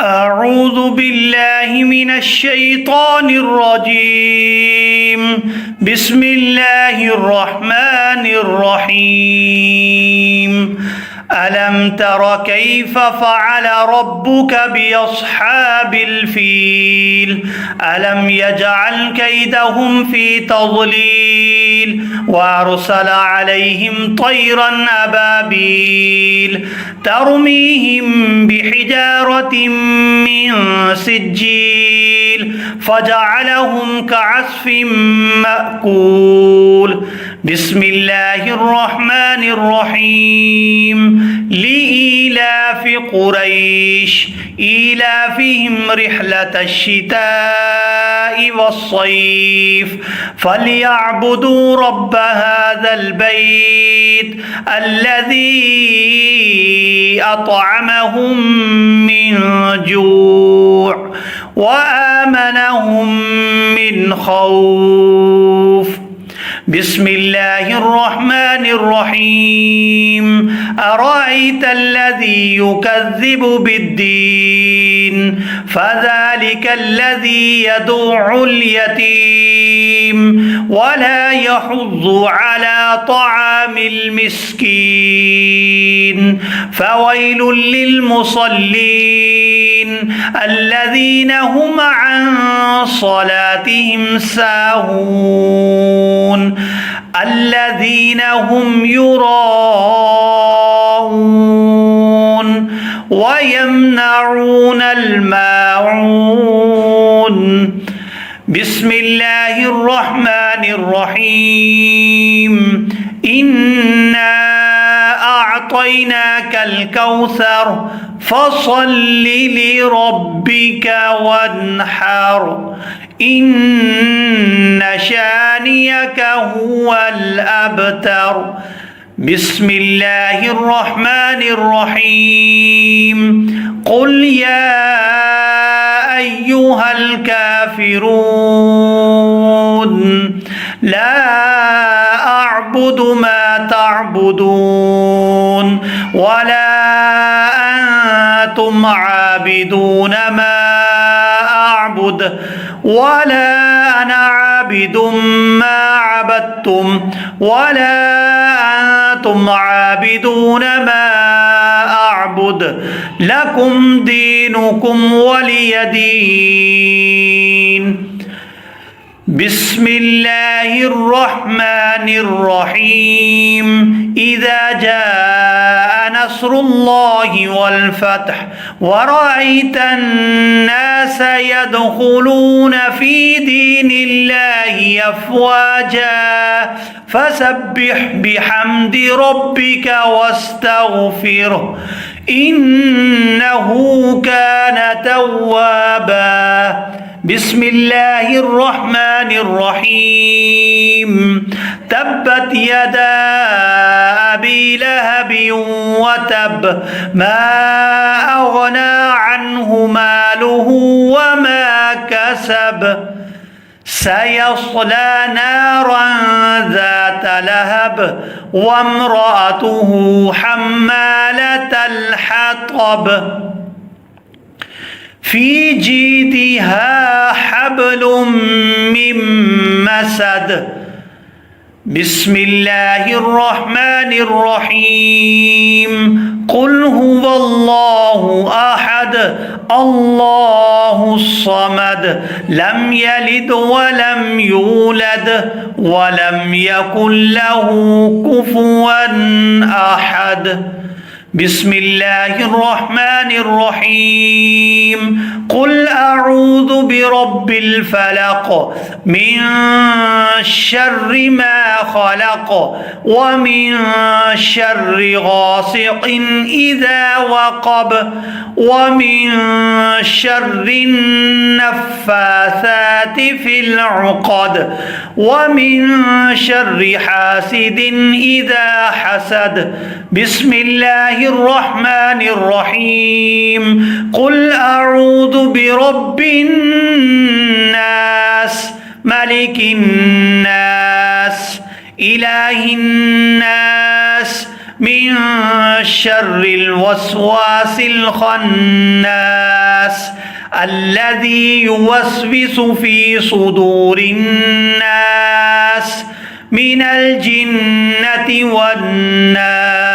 أعوذ بالله من الشيطان الرجيم. بسم الله الرحمن الرحيم. ألم تر كيف فعل ربك بأصحاب الفيل ألم يجعل كيدهم في تضليل وأرسل عليهم طيرا أبابيل ترميهم بحجارة من سجيل فجعلهم كعصف مأكول. بسم الله الرحمن الرحيم. لإيلاف قريش إيلافهم رحلة الشتاء والصيف فليعبدوا رب هذا البيت الذي أطعمهم من جوع وآمنهم من خوف. بسم الله الرحمن الرحيم. أرأيت الذي يكذب بالدين فذلك الذي يدع اليتيم ولا يحض على طعام المسكين فويل للمصلين الذين هم عن صلاتهم ساهون الذين هم يراءون ويمنعون الماعون. بسم الله الرحمن الرحيم. إنا أعطيناك الكوثر فصل لربك وانحر إن شانيك هو الأبتر. بسم الله الرحمن الرحيم. قل يا أيها الكافرون لا أعبد ما تعبدون ولا أنتم عابدون ما أعبد ولا أنا عابد ما عبدتم ولا أنتم عابدون ما أعبد لكم دينكم ولي دين. بسم الله الرحمن الرحيم. إذا جاء نصر الله والفتح ورأيت الناس يدخلون في دين الله أفواجا فسبح بحمد ربك واستغفره إنه كان توابا. بسم الله الرحمن الرحيم. تبت يدا أبي لهب وتب ما أغنى عنه ماله وما كسب سيصلى نارا ذات لهب وامرأته حمالة الحطب في جيدها حبل من مسد. بسم الله الرحمن الرحيم. قل هو الله أحد الله الصمد لم يلد ولم يولد ولم يكن له كفوا أحد. بسم الله الرحمن الرحيم. قل أعوذ برب الفلق من شر ما خلق ومن شر غاسق إذا وقب ومن شر النفاثات في العقد ومن شر حاسد إذا حسد. بسم الله الرحمن الرحيم. قل أعوذ برب الناس ملك الناس إله الناس من شر الوسواس الخناس الناس الذي يوسوس في صدور الناس من الجنة والناس